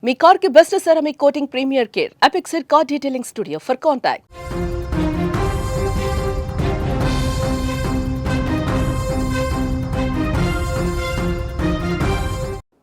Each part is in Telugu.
మీ కార్ కి best ceramic coating premier care apexer car detailing studio for contact.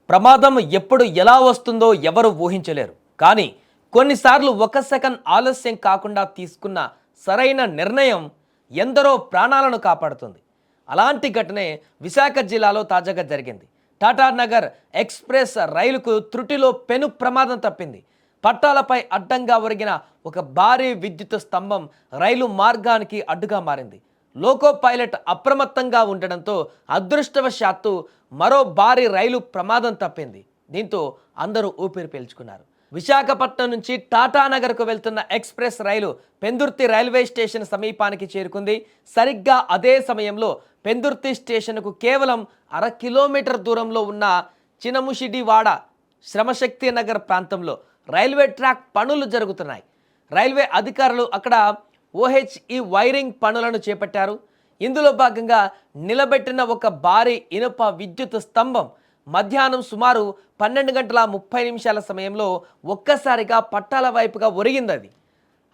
ప్రమాదం ఎప్పుడు ఎలా వస్తుందో ఎవరు ఊహించలేరు. కానీ కొన్నిసార్లు ఒక సెకండ్ ఆలస్యం కాకుండా తీసుకున్న సరైన నిర్ణయం ఎందరో ప్రాణాలను కాపాడుతుంది. అలాంటి ఘటనే విశాఖ జిల్లాలో తాజాగా జరిగింది. టాటానగర్ ఎక్స్ప్రెస్ రైలుకు త్రుటిలో పెను ప్రమాదం తప్పింది. పట్టాలపై అడ్డంగా ఒరిగిన ఒక భారీ విద్యుత్ స్తంభం రైలు మార్గానికి అడ్డుగా మారింది. లోకో పైలట్ అప్రమత్తంగా ఉండడంతో అదృష్టవశాత్తు మరో భారీ రైలు ప్రమాదం తప్పింది. దీంతో అందరూ ఊపిరి పీల్చుకున్నారు. విశాఖపట్నం నుంచి టాటానగర్కు వెళ్తున్న ఎక్స్ప్రెస్ రైలు పెందుర్తి రైల్వే స్టేషన్ సమీపానికి చేరుకుంది. సరిగ్గా అదే సమయంలో పెందుర్తి స్టేషన్కు కేవలం 1/2 కిలోమీటర్ దూరంలో ఉన్న చినముషిడివాడ శ్రమశక్తి నగర్ ప్రాంతంలో రైల్వే ట్రాక్ పనులు జరుగుతున్నాయి. రైల్వే అధికారులు అక్కడ ఓహెచ్ఈ వైరింగ్ పనులను చేపట్టారు. ఇందులో భాగంగా నిలబెట్టిన ఒక భారీ ఇనుప విద్యుత్ స్తంభం మధ్యాహ్నం సుమారు 12:30 సమయంలో ఒక్కసారిగా పట్టాల వైపుగా ఒరిగింది.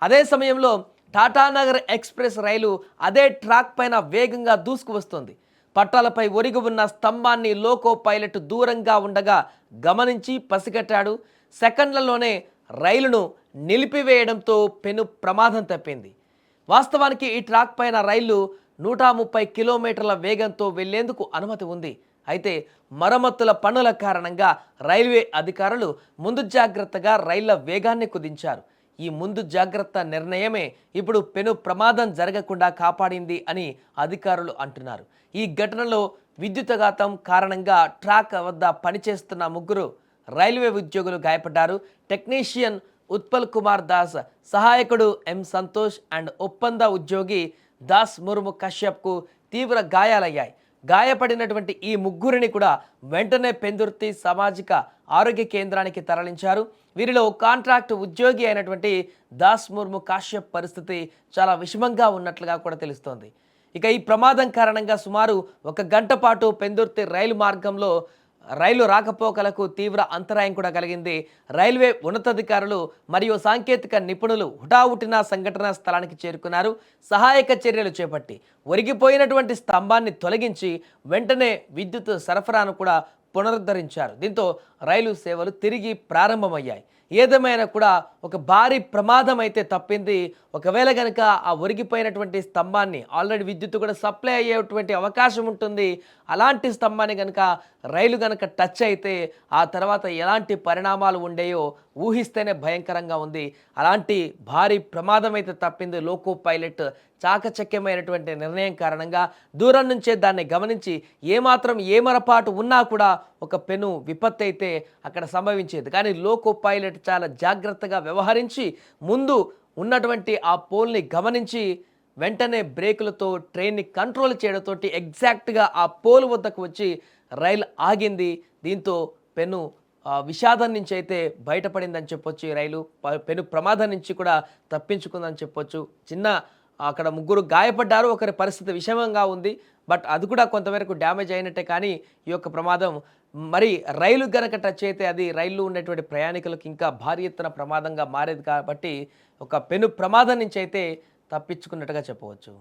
అదే సమయంలో టాటానగర్ ఎక్స్ప్రెస్ రైలు అదే ట్రాక్ పైన వేగంగా దూసుకు వస్తుంది. పట్టాలపై ఒరిగి ఉన్న స్తంభాన్ని లోకో పైలట్ దూరంగా ఉండగా గమనించి పసిగట్టాడు. సెకండ్లలోనే రైలును నిలిపివేయడంతో పెను ప్రమాదం తప్పింది. వాస్తవానికి ఈ ట్రాక్ పైన రైళ్లు 130 కిలోమీటర్ల వేగంతో వెళ్లేందుకు అనుమతి ఉంది. అయితే మరమ్మతుల పనుల కారణంగా రైల్వే అధికారులు ముందు జాగ్రత్తగా రైళ్ల వేగాన్ని కుదించారు. ఈ ముందు జాగ్రత్త నిర్ణయమే ఇప్పుడు పెను ప్రమాదం జరగకుండా కాపాడింది అని అధికారులు అంటున్నారు. ఈ ఘటనలో విద్యుత్ఘాతం కారణంగా ట్రాక్ వద్ద పనిచేస్తున్న 3 రైల్వే ఉద్యోగులు గాయపడ్డారు. టెక్నీషియన్ ఉత్పల్ కుమార్ దాస్, సహాయకుడు ఎం సంతోష్ అండ్ ఒప్పంద ఉద్యోగి దాస్ ముర్ము కశ్యప్కు తీవ్ర గాయాలయ్యాయి. గాయపడినటువంటి ఈ 3 కూడా వెంటనే పెందుర్తి సామాజిక ఆరోగ్య కేంద్రానికి తరలించారు. వీరిలో కాంట్రాక్ట్ ఉద్యోగి అయినటువంటి దాస్ ముర్ము కాశ్యప్ పరిస్థితి చాలా విషమంగా ఉన్నట్లుగా కూడా తెలుస్తోంది. ఇక ఈ ప్రమాదం కారణంగా సుమారు 1 గంట పాటు పెందుర్తి రైలు మార్గంలో రైలు రాకపోకలకు తీవ్ర అంతరాయం కూడా కలిగింది. రైల్వే ఉన్నతాధికారులు మరియు సాంకేతిక నిపుణులు హుటాహుటిన సంఘటనా స్థలానికి చేరుకున్నారు. సహాయక చర్యలు చేపట్టి ఒరిగిపోయినటువంటి స్తంభాన్ని తొలగించి వెంటనే విద్యుత్ సరఫరాను కూడా పునరుద్ధరించారు. దీంతో రైలు సేవలు తిరిగి ప్రారంభమయ్యాయి. ఏదేమైనా కూడా ఒక భారీ ప్రమాదం అయితే తప్పింది. ఒకవేళ కనుక ఆ ఒరిగిపోయినటువంటి స్తంభాన్ని ఆల్రెడీ విద్యుత్ కూడా సప్లై అయ్యేటువంటి అవకాశం ఉంటుంది. అలాంటి స్తంభాన్ని కనుక రైలు కనుక టచ్ అయితే ఆ తర్వాత ఎలాంటి పరిణామాలు ఉండేయో ఊహిస్తేనే భయంకరంగా ఉంది. అలాంటి భారీ ప్రమాదం అయితే తప్పింది. లోకో పైలట్ చాకచక్యమైనటువంటి నిర్ణయం కారణంగా దూరం నుంచే దాన్ని గమనించి ఏమాత్రం ఏమరపాటు ఉన్నా కూడా ఒక పెను విపత్తు అయితే అక్కడ సంభవించేది. కానీ లోకో పైలట్ చాలా జాగ్రత్తగా వ్యవహరించి ముందు ఉన్నటువంటి ఆ పోల్ని గమనించి వెంటనే బ్రేకులతో ట్రైన్ని కంట్రోల్ చేయడంతో ఎగ్జాక్ట్గా ఆ పోల్ వద్దకు వచ్చి రైలు ఆగింది. దీంతో పెను విషాదం నుంచి అయితే బయటపడిందని చెప్పొచ్చు. ఈ రైలు పెను ప్రమాదం నుంచి కూడా తప్పించుకుందని చెప్పొచ్చు. అక్కడ 3 గాయపడ్డారు. ఒకరి పరిస్థితి విషమంగా ఉంది. బట్ అది కూడా కొంతవరకు డ్యామేజ్ అయినట్టే. కానీ ఈ యొక్క ప్రమాదం మరి రైలు గనక టచ్ అయితే అది రైల్లో ఉండేటువంటి ప్రయాణికులకు ఇంకా భారీ ఎత్తున ప్రమాదంగా మారేది. కాబట్టి ఒక పెను ప్రమాదం నుంచి అయితే తప్పించుకున్నట్టుగా చెప్పవచ్చు.